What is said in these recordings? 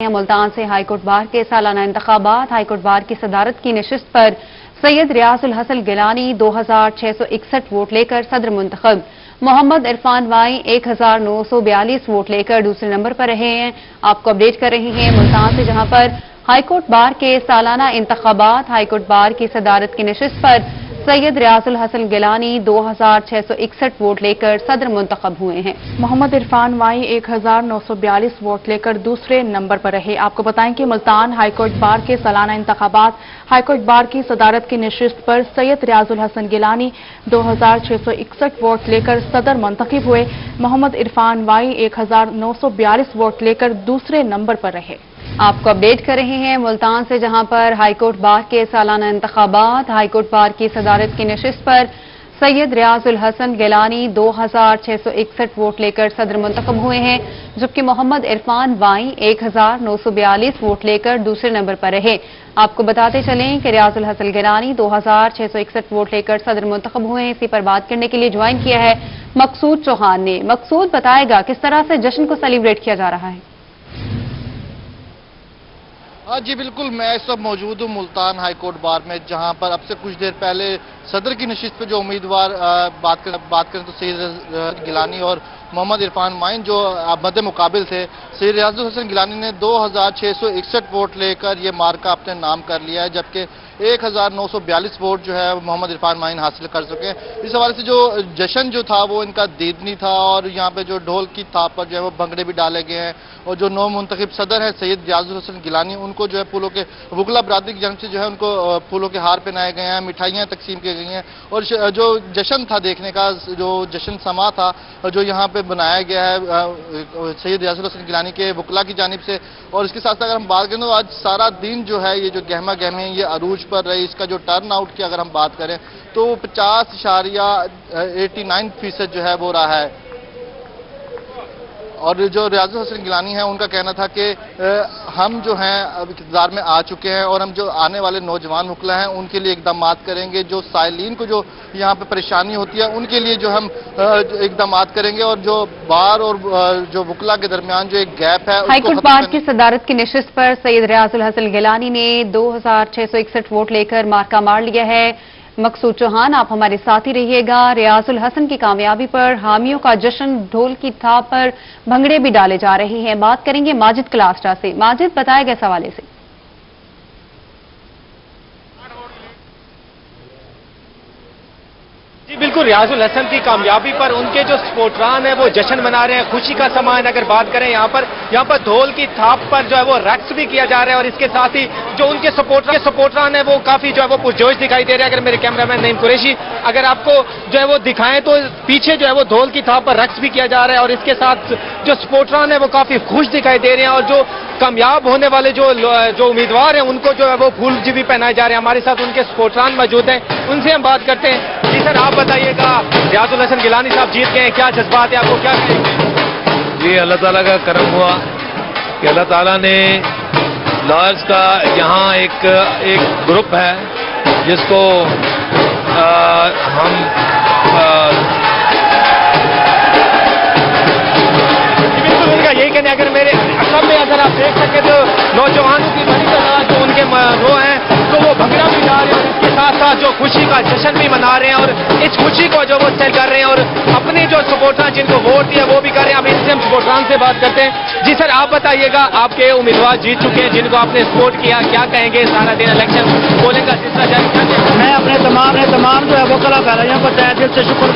ملتان سے high court bar کے سالانہ انتخابات ہائی کورٹ بار کی صدارت کی نشست پر سید ریاض الحسن گیلانی 2661 ووٹ لے کر صدر منتخب، محمد عرفان وائی 1942 ووٹ لے کر دوسرے نمبر پر رہے ہیں۔ آپ کو اپڈیٹ کر رہے ہیں ملتان سے، جہاں پر ہائی کورٹ بار کے سالانہ انتخابات ہائی کورٹ بار کی صدارت کی نشست پر سید ریاض الحسن گیلانی 2661 ووٹ لے کر صدر منتخب ہوئے ہیں۔ محمد عرفان وائی 1942 ووٹ لے کر دوسرے نمبر پر رہے۔ آپ کو بتائیں کہ ملتان ہائی کورٹ بار کے سالانہ انتخابات ہائی کورٹ بار کی صدارت کی نشست پر سید ریاض الحسن گیلانی 2661 ووٹ لے کر صدر منتخب ہوئے۔ محمد عرفان وائی 1942 ووٹ لے کر دوسرے نمبر پر رہے۔ آپ کو اپڈیٹ کر رہے ہیں ملتان سے، جہاں پر ہائی کورٹ بار کے سالانہ انتخابات ہائی کورٹ بار کی صدارت کی نشست پر سید ریاض الحسن گیلانی 2661 ووٹ لے کر صدر منتخب ہوئے ہیں، جبکہ محمد عرفان وائی 1942 ووٹ لے کر دوسرے نمبر پر رہے۔ آپ کو بتاتے چلیں کہ ریاض الحسن گیلانی 2661 ووٹ لے کر صدر منتخب ہوئے ہیں۔ اسی پر بات کرنے کے لیے جوائن کیا ہے مقصود چوہان نے۔ مقصود بتائے گا کس طرح سے جشن کو سیلیبریٹ کیا جا رہا ہے؟ ہاں جی بالکل، میں اس وقت موجود ہوں ملتان ہائی کورٹ بار میں، جہاں پر اب سے کچھ دیر پہلے صدر کی نشست پہ جو امیدوار بات کریں تو سید گیلانی اور محمد عرفان معین جو مد مقابل تھے، سید ریاض الحسن گیلانی نے 2661 ووٹ لے کر یہ مارکہ اپنے نام کر لیا ہے، جبکہ 1942 ووٹ جو ہے محمد عرفان معین حاصل کر چکے ہیں۔ اس حوالے سے جو جشن جو تھا وہ ان کا دیدنی تھا، اور یہاں پہ جو ڈھول کی تھاپ پر جو ہے وہ بھنگڑے بھی ڈالے گئے ہیں، اور جو نو منتخب صدر ہیں سید ریاض الحسن گیلانی، ان کو جو ہے پھولوں کے وکلا برادری کی جانب سے جو ہے ان کو پھولوں کے ہار پہنائے گئے ہیں، مٹھائیاں تقسیم کی گئی ہیں، اور جو جشن تھا دیکھنے کا، جو جشن سما تھا جو یہاں پہ بنایا گیا ہے سید ریاض الحسن گیلانی کے وکلا کی جانب سے، اور اس کے ساتھ اگر ہم بات کریں تو آج سارا دن جو ہے یہ جو گہما گہمی یہ عروج پر رہی۔ اس کا جو ٹرن آؤٹ کی اگر ہم بات کریں تو 50.89% جو ہے وہ رہا ہے، اور جو ریاض الحسن گیلانی ہیں ان کا کہنا تھا کہ ہم جو ہیں اب اقتدار میں آ چکے ہیں، اور ہم جو آنے والے نوجوان وکلا ہیں ان کے لیے اقدامات کریں گے، جو سائلین کو جو یہاں پہ پریشانی ہوتی ہے ان کے لیے جو ہم اقدامات کریں گے، اور جو بار اور جو وکلا کے درمیان جو ایک گیپ ہے ہائی کورٹ بار کی صدارت کی نشست پر سید ریاض الحسن گیلانی نے 2661 ووٹ لے کر مارکہ مار لیا ہے۔ مقصود چوہان، آپ ہمارے ساتھ ہی رہیے گا۔ ریاض الحسن کی کامیابی پر حامیوں کا جشن، ڈھول کی تھاپ پر بھنگڑے بھی ڈالے جا رہے ہیں۔ بات کریں گے ماجد کلاسٹرا سے۔ ماجد، بتائے گا اس حوالے سے؟ جی بالکل، ریاض الحسن کی کامیابی پر ان کے جو سپورٹران ہیں وہ جشن منا رہے ہیں، خوشی کا سامان۔ اگر بات کریں یہاں پر ڈھول کی تھاپ پر جو ہے وہ رقص بھی کیا جا رہا ہے، اور اس کے ساتھ ہی جو ان کے سپورٹران ہیں وہ کافی جو ہے وہ پرجوش دکھائی دے رہے ہیں۔ اگر میرے کیمرہ مین نعیم قریشی اگر آپ کو جو ہے وہ دکھائیں تو پیچھے جو ہے وہ ڈھول کی تھاپ پر رقص بھی کیا جا رہا ہے، اور اس کے ساتھ جو سپورٹران ہیں وہ کافی خوش دکھائی دے رہے ہیں، اور جو کامیاب ہونے والے جو امیدوار ہیں ان کو جو ہے وہ پھول بھی پہنائے جا رہے ہیں۔ ہمارے ساتھ ان کے سپورٹران موجود ہیں، ان سے ہم بات کرتے ہیں۔ جی سر، آپ بتائیے گا، ریاض الحسن گیلانی صاحب جیت گئے ہیں، کیا جذبات ہیں، آپ کو کیا کہیں گے؟ جی اللہ تعالیٰ کا کرم ہوا کہ اللہ تعالیٰ نے لائرز کا یہاں ایک گروپ ہے جس کو ہم بالکل ان کا یہی کہنا ہے۔ اگر میرے سب میں اگر آپ دیکھ سکیں تو نوجوانوں کی بڑی تعداد جو ان کے وہ ہیں تو وہ بھنگڑا بھی ڈال رہے ہیں، اور اس کے ساتھ ساتھ جو خوشی کا جشن بھی منا رہے ہیں، اور اس خوشی کو جو وہ سیل کر رہے ہیں، اور اپنے جو سپورٹر جن کو ووٹ دیا وہ بھی کر رہے ہیں۔ اب ان سے ہم سپورٹران سے بات کرتے ہیں۔ جی سر، آپ بتائیے گا، آپ کے امیدوار جیت چکے ہیں جن کو آپ نے سپورٹ کیا، کیا کہیں گے؟ سارا دن الیکشن پولنگ کا سلسلہ جاری ہے۔ میں اپنے تمام جو ہے وکلا بھائیوں کو تہہ دل سے شکر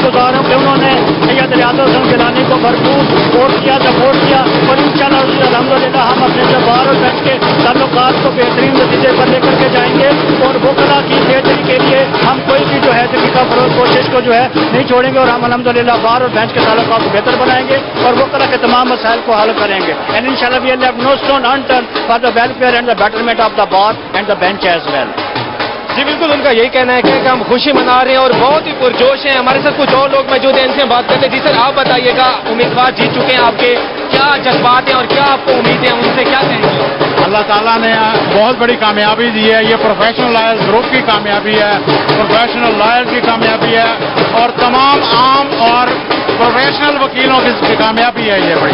گزار ہوں کہ انہوں نے سید ریاض الحسن گیلانی کو بھرپور سپورٹ کیا، اور انشاءاللہ الحمدللہ ہم اپنے جو بار اور بینچ کے تعلقات کو بہترین نتیجے پر لے کر کے جائیں گے، اور وکلا کی بہتری کے لیے ہم کوئی بھی جو ہے دقیقہ فروغ کوشش کو جو ہے نہیں چھوڑیں گے، اور ہم الحمدللہ بار اور بینچ کے تعلقات کو بہتر بنائیں گے اور وکلا کے تمام مسائل کو حل کریں گے۔ اینڈ انشاءاللہ we leave no stone unturned for the welfare and the betterment of the bar and the bench as well. جی بالکل، ان کا یہی کہنا ہے کہ ہم خوشی منا رہے ہیں اور بہت ہی پرجوش ہیں۔ ہمارے ساتھ کچھ اور لوگ موجود ہیں، ان سے بات کرتے ہیں۔ جی سر، آپ بتائیے گا، امیدوار جیت چکے ہیں، آپ کے کیا جذبات ہیں اور کیا آپ کو امید ہے، ان سے کیا کہیں گے؟ اللہ تعالیٰ نے بہت بڑی کامیابی دی ہے، یہ پروفیشنل لائرز گروپ کی کامیابی ہے، پروفیشنل لائرز کی کامیابی ہے، اور تمام عام اور پروفیشنل وکیلوں کی کامیابی ہے یہ بڑی۔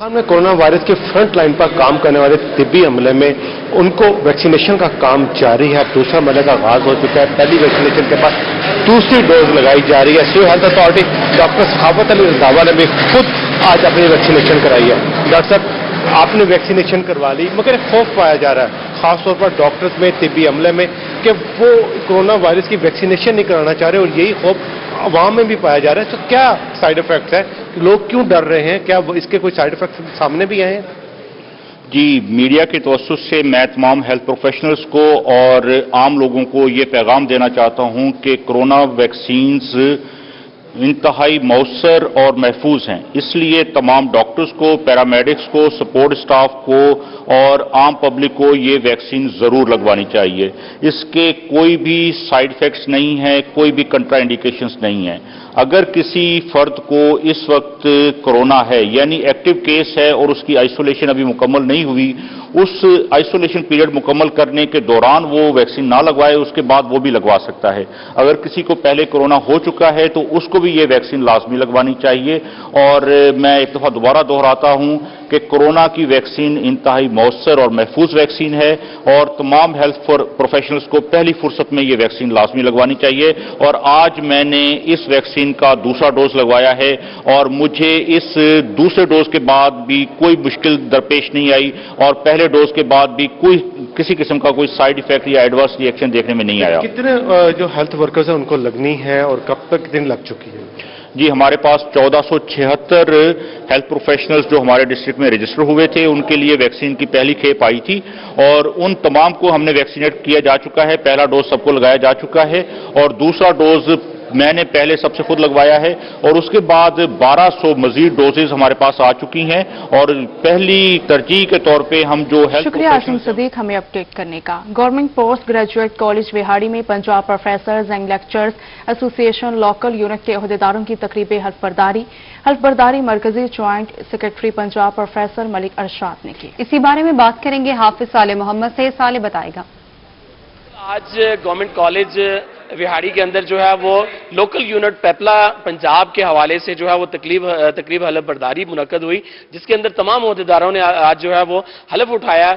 میں کورونا وائرس کے فرنٹ لائن پر کام کرنے والے طبی عملے میں ان کو ویکسینیشن کا کام جاری ہے. دوسرا عملے کا آغاز ہو چکا ہے. پہلی ویکسینیشن کے بعد دوسری ڈوز لگائی جا رہی ہے. سول ہیلتھ اتھارٹی ڈاکٹر سخاوت علی رضاوہ نے بھی خود آج اپنی ویکسینیشن کرائی ہے. ڈاکٹر صاحب آپ نے ویکسینیشن کروا لی مگر خوف پایا جا رہا ہے خاص طور پر ڈاکٹرز میں طبی عملے میں کہ وہ کورونا وائرس کی ویکسینیشن نہیں کرانا چاہ رہے اور یہی خوف عوام میں بھی پایا جا رہا ہے. تو کیا سائیڈ افیکٹس ہیں؟ لوگ کیوں ڈر رہے ہیں؟ کیا اس کے کوئی سائیڈ افیکٹس سامنے بھی آئے ہیں؟ جی میڈیا کے توسط سے میں تمام ہیلتھ پروفیشنلز کو اور عام لوگوں کو یہ پیغام دینا چاہتا ہوں کہ کرونا ویکسینز انتہائی مؤثر اور محفوظ ہیں. اس لیے تمام ڈاکٹرز کو، پیرامیڈکس کو، سپورٹ اسٹاف کو اور عام پبلک کو یہ ویکسین ضرور لگوانی چاہیے. اس کے کوئی بھی سائیڈ ایفیکٹس نہیں ہیں، کوئی بھی کنٹرا انڈیکیشنز نہیں ہیں. اگر کسی فرد کو اس وقت کرونا ہے یعنی ایکٹیو کیس ہے اور اس کی آئسولیشن ابھی مکمل نہیں ہوئی، اس آئسولیشن پیریڈ مکمل کرنے کے دوران وہ ویکسین نہ لگوائے، اس کے بعد وہ بھی لگوا سکتا ہے. اگر کسی کو پہلے کرونا ہو چکا ہے تو اس کو بھی یہ ویکسین لازمی لگوانی چاہیے. اور میں ایک دفعہ دوبارہ دہراتا ہوں کہ کرونا کی ویکسین انتہائی مؤثر اور محفوظ ویکسین ہے اور تمام ہیلتھ پروفیشنلز کو پہلی فرصت میں یہ ویکسین لازمی لگوانی چاہیے. اور آج میں نے اس ویکسین کا دوسرا ڈوز لگوایا ہے اور مجھے اس دوسرے ڈوز کے بعد بھی کوئی مشکل درپیش نہیں آئی اور پہلے ڈوز کے بعد بھی کسی قسم کا کوئی سائیڈ ایفیکٹ یا ایڈورس ری ایکشن دیکھنے میں نہیں آیا. کتنے جو ہیلتھ ورکرز ہیں ان کو لگنی ہے اور کب تک کتنی لگ چکی ہے؟ جی ہمارے پاس 1476 ہیلتھ پروفیشنلز جو ہمارے ڈسٹرکٹ میں رجسٹر ہوئے تھے ان کے لیے ویکسین کی پہلی کھیپ آئی تھی اور ان تمام کو ہم نے ویکسینیٹ کیا جا چکا ہے. پہلا ڈوز سب کو لگایا جا چکا ہے اور دوسرا ڈوز میں نے پہلے سب سے خود لگوایا ہے اور اس کے بعد 1200 مزید ڈوزز ہمارے پاس آ چکی ہیں اور پہلی ترجیح کے طور پہ ہم جو شکریہ عاصم صدیق ہمیں اپڈیٹ کرنے کا. Government post graduate college Vehari میں پنجاب پروفیسرز اینڈ لیکچرز ایسوسی ایشن لوکل یونٹ کے عہدیداروں کی تقریب حلف برداری مرکزی جوائنٹ سیکرٹری پنجاب پروفیسر ملک ارشاد نے کی. اسی بارے میں بات کریں گے حافظ صالح محمد سے. صالح بتائے گا. آج گورنمنٹ کالج وہاڑی کے اندر جو ہے وہ لوکل یونٹ پیپلا پنجاب کے حوالے سے جو ہے وہ تقریب حلف برداری منعقد ہوئی جس کے اندر تمام عہدیداروں نے آج جو ہے وہ حلف اٹھایا.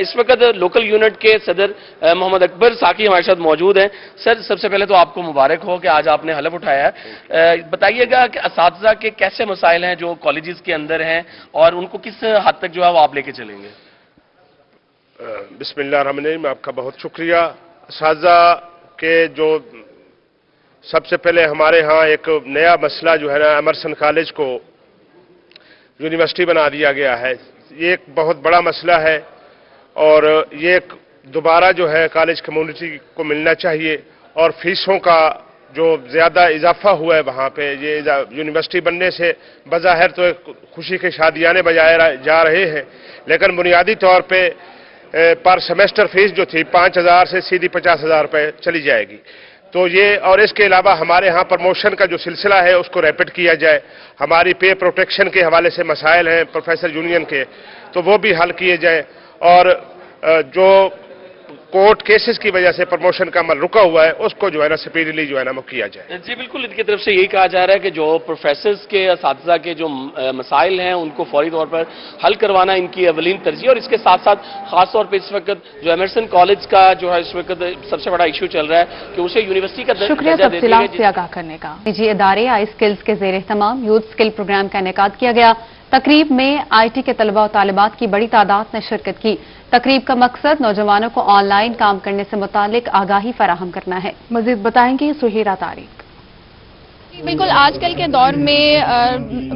اس وقت لوکل یونٹ کے صدر محمد اکبر ساکی ہمارے ساتھ موجود ہیں. سر سب سے پہلے تو آپ کو مبارک ہو کہ آج آپ نے حلف اٹھایا ہے. بتائیے گا کہ اساتذہ کے کیسے مسائل ہیں جو کالجز کے اندر ہیں اور ان کو کس حد تک جو ہے وہ آپ لے کے چلیں گے؟ بسم اللہ الرحمن الرحیم. آپ کا بہت شکریہ. اساتذہ کے جو سب سے پہلے ہمارے ہاں ایک نیا مسئلہ جو ہے نا ایمرسن کالج کو یونیورسٹی بنا دیا گیا ہے. یہ ایک بہت بڑا مسئلہ ہے اور یہ دوبارہ جو ہے کالج کمیونٹی کو ملنا چاہیے اور فیسوں کا جو زیادہ اضافہ ہوا ہے وہاں پہ یہ یونیورسٹی بننے سے بظاہر تو ایک خوشی کے شادیانے بجائے جا رہے ہیں لیکن بنیادی طور پہ پر سیمیسٹر فیس جو تھی 5,000 سے سیدھی 50,000 روپے چلی جائے گی. تو یہ اور اس کے علاوہ ہمارے ہاں پروموشن کا جو سلسلہ ہے اس کو ریپڈ کیا جائے. ہماری پے پروٹیکشن کے حوالے سے مسائل ہیں پروفیسر یونین کے تو وہ بھی حل کیے جائیں اور جو کورٹ کیسز کی وجہ سے پروموشن کا عمل رکا ہوا ہے اس کو جو ہے نا سپیڈلی جو ہے نا کیا جائے. جی بالکل ان کی طرف سے یہی کہا جا رہا ہے کہ جو پروفیسرز کے اساتذہ کے جو مسائل ہیں ان کو فوری طور پر حل کروانا ان کی اولین ترجیح اور اس کے ساتھ ساتھ خاص طور پہ اس وقت جو ایمرسن کالج کا جو ہے اس وقت سب سے بڑا ایشو چل رہا ہے کہ اسے یونیورسٹی کا شکریہ تفصیلات سے آگاہ کرنے کا. نجی ادارے آئی اسکلز کے زیر اہتمام یوتھ اسکل پروگرام کا انعقاد کیا گیا. تقریب میں آئی ٹی کے طلبہ و طالبات کی بڑی تعداد نے شرکت کی. تقریب کا مقصد نوجوانوں کو آن لائن کام کرنے سے متعلق آگاہی فراہم کرنا ہے. مزید بتائیں گے سہیرہ طارق. بالکل آج کل کے دور میں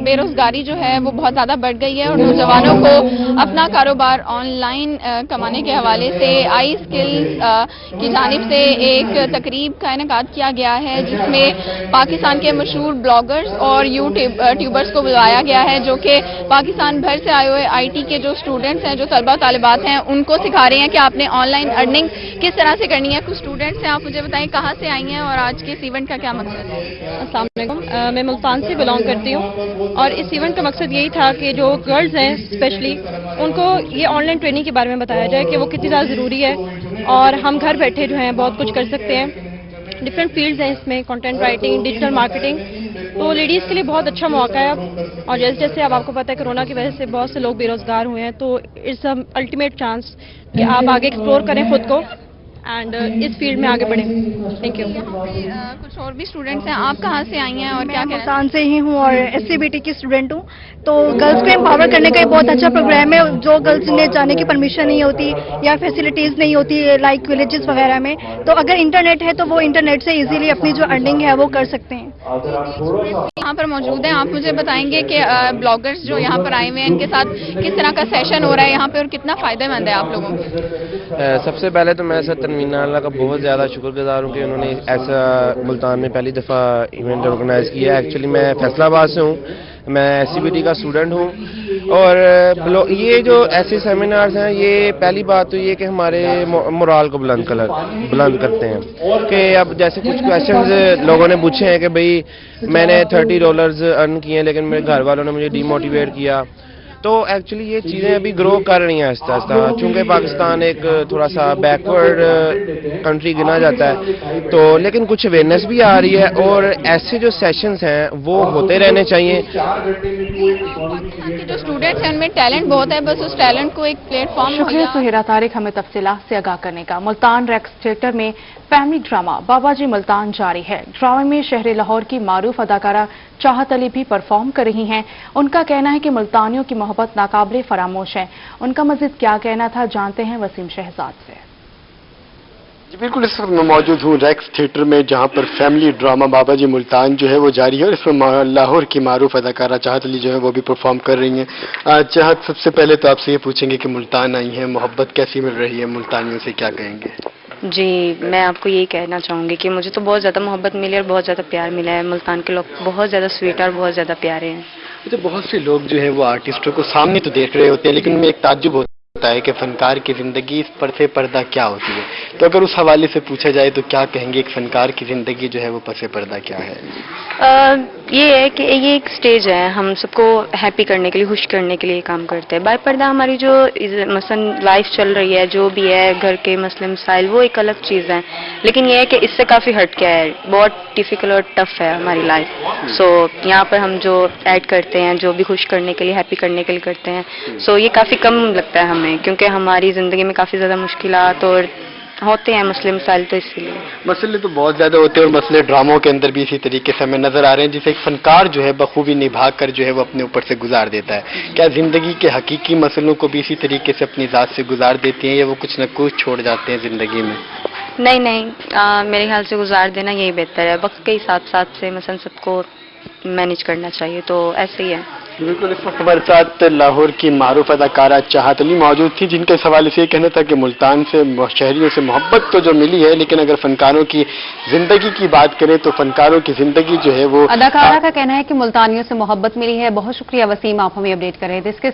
بے روزگاری جو ہے وہ بہت زیادہ بڑھ گئی ہے اور نوجوانوں کو اپنا کاروبار آن لائن کمانے کے حوالے سے آئی اسکلز کی جانب سے ایک تقریب کا انعقاد کیا گیا ہے جس میں پاکستان کے مشہور بلاگرز اور یوٹیوبرز کو بلایا گیا ہے جو کہ پاکستان بھر سے آئے ہوئے آئی ٹی کے جو اسٹوڈنٹس ہیں جو طلبہ طالبات ہیں ان کو سکھا رہے ہیں کہ آپ نے آن لائن ارننگ کس طرح سے کرنی ہے. کچھ اسٹوڈنٹس ہیں آپ مجھے بتائیں کہاں سے آئی ہیں اور آج کے اس ایونٹ کا کیا مقصد ہے؟ السلام علیکم. میں ملتان سے بلانگ کرتی ہوں اور اس ایونٹ کا مقصد یہی تھا کہ جو گرلز ہیں اسپیشلی ان کو یہ آن لائن ٹریننگ کے بارے میں بتایا جائے کہ وہ کتنی زیادہ ضروری ہے اور ہم گھر بیٹھے جو ہیں بہت کچھ کر سکتے ہیں. ڈفرینٹ فیلڈز ہیں اس میں، کنٹینٹ رائٹنگ، ڈیجیٹل مارکیٹنگ، تو لیڈیز کے لیے بہت اچھا موقع ہے اب. اور جیسے جیسے اب آپ کو پتہ ہے کورونا کی وجہ سے بہت سے لوگ بے روزگار ہوئے ہیں, تو اٹس الٹیمیٹ چانس کہ آپ آگے ایکسپلور کریں خود کو اینڈ اس فیلڈ میں آگے بڑھیں. Thank you. کچھ اور بھی اسٹوڈنٹس ہیں, آپ کہاں سے آئی ہیں اور کیا کہنا ملتان سے ہی ہوں اور SCBT کی اسٹوڈنٹ ہوں. تو گرلس کو امپاور کرنے کا ایک بہت اچھا پروگرام ہے. جو گرلس نے جانے کی پرمیشن نہیں ہوتی یا فیسلٹیز نہیں ہوتی لائک ولیجز وغیرہ میں, تو اگر انٹرنیٹ ہے تو وہ انٹرنیٹ سے ایزیلی اپنی جو ارننگ ہے وہ کر سکتے ہیں. یہاں پر موجود ہیں, آپ مجھے بتائیں گے کہ بلاگرز جو یہاں پر آئے ہوئے ہیں ان کے ساتھ کس طرح کا سیشن ہو رہا ہے یہاں پہ اور کتنا فائدہ مند ہے آپ لوگوں کو؟ سب سے پہلے تو میں سر تنوین اللہ کا بہت زیادہ شکر گزار ہوں کہ انہوں نے ایسا ملتان میں پہلی دفعہ ایونٹ آرگنائز کیا ہے. ایکچولی میں فیصلہ آباد سے ہوں, میں SCBT کا اسٹوڈنٹ ہوں, اور یہ جو ایسے سیمینارز ہیں یہ پہلی بات تو یہ کہ ہمارے مورال کو بلند کرتے ہیں. کہ اب جیسے کچھ کویشچنز لوگوں نے پوچھے ہیں کہ بھئی میں نے $30 ارن کیے ہیں لیکن میرے گھر والوں نے مجھے ڈی موٹیویٹ کیا, تو ایکچولی یہ چیزیں ابھی گرو کر رہی ہیں آہستہ آہستہ. چونکہ پاکستان ایک تھوڑا سا بیکورڈ کنٹری گنا جاتا ہے, تو لیکن کچھ اویئرنیس بھی آ رہی ہے, اور ایسے جو سیشنز ہیں وہ ہوتے رہنے چاہیے. جو اسٹوڈنٹس ہیں ان میں ٹیلنٹ بہت ہے, بس اس ٹیلنٹ کو ایک پلیٹ فارم. شکریہ سہیرا طارق ہمیں تفصیلات سے آگاہ کرنے کا. ملتان ریکس تھیٹر میں فیملی ڈرامہ بابا جی ملتان جاری ہے. ڈرامے میں شہر لاہور کی معروف اداکارہ چاہت علی بھی پرفارم کر رہی ہیں. ان کا کہنا ہے کہ ملتانیوں کی محبت ناقابل فراموش ہے. ان کا مزید کیا کہنا تھا جانتے ہیں وسیم شہزاد سے. جی بالکل, اس وقت میں موجود ہوں ریکس تھیٹر میں جہاں پر فیملی ڈرامہ بابا جی ملتان جو ہے وہ جاری ہے, اور اس میں لاہور کی معروف اداکارہ چاہت علی جو ہے وہ بھی پرفارم کر رہی ہیں. چاہت, سب سے پہلے تو آپ سے یہ پوچھیں گے کہ ملتان آئی ہیں, محبت کیسی مل رہی ہے, ملتانیوں سے کیا کہیں گے؟ جی میں آپ کو یہی کہنا چاہوں گی کہ مجھے تو بہت زیادہ محبت ملی اور بہت زیادہ پیار ملا ہے. ملتان کے لوگ بہت زیادہ سویٹ اور بہت زیادہ پیارے ہیں. تو بہت سے لوگ جو ہے وہ آرٹسٹوں کو سامنے تو دیکھ رہے ہوتے ہیں, لیکن میں ایک تعجب ہوتا ہے کہ فنکار کی زندگی اس پردے پردہ کیا ہوتی ہے. تو اگر اس حوالے سے پوچھا جائے تو کیا کہیں گے ایک فنکار کی زندگی جو ہے وہ پردے پردہ کیا ہے؟ یہ ہے کہ یہ ایک سٹیج ہے, ہم سب کو ہیپی کرنے کے لیے, خوش کرنے کے لیے کام کرتے ہیں. بائی پردہ ہماری جو مثلا لائف چل رہی ہے, جو بھی ہے گھر کے مسئلے مسائل, وہ ایک الگ چیز ہے, لیکن یہ ہے کہ اس سے کافی ہٹ کے ہے. بہت ڈیفیکلٹ اور ٹف ہے ہماری لائف. سو یہاں پر ہم جو ایڈ کرتے ہیں, جو بھی خوش کرنے کے لیے, ہیپی کرنے کے لیے کرتے ہیں, سو یہ کافی کم لگتا ہے ہمیں, کیونکہ ہماری زندگی میں کافی زیادہ مشکلات اور ہوتے ہیں مسئلے مسائل, تو اسی لیے مسئلے تو بہت زیادہ ہوتے ہیں, اور مسئلے ڈراموں کے اندر بھی اسی طریقے سے ہمیں نظر آ رہے ہیں, جسے ایک فنکار جو ہے بخوبی نبھا کر جو ہے وہ اپنے اوپر سے گزار دیتا ہے. کیا زندگی کے حقیقی مسئلوں کو بھی اسی طریقے سے اپنی ذات سے گزار دیتی ہیں, یا وہ کچھ نہ کچھ چھوڑ جاتے ہیں زندگی میں؟ نہیں, میرے خیال سے گزار دینا یہی بہتر ہے. وقت کے حساب ساتھ سے مثلا سب کو مینیج کرنا چاہیے, تو ایسے ہی ہے. بالکل, اس وقت ہمارے ساتھ لاہور کی معروف اداکارہ چاہت علی موجود تھی, جن کے حوالے سے یہ کہنا تھا کہ ملتان سے شہریوں سے محبت تو جو ملی ہے, لیکن اگر فنکاروں کی زندگی کی بات کریں تو فنکاروں کی زندگی جو ہے وہ. اداکارہ کا کہنا ہے کہ ملتانیوں سے محبت ملی ہے. بہت شکریہ وسیم, آپ ہمیں اپڈیٹ کر رہے تھے. اس کے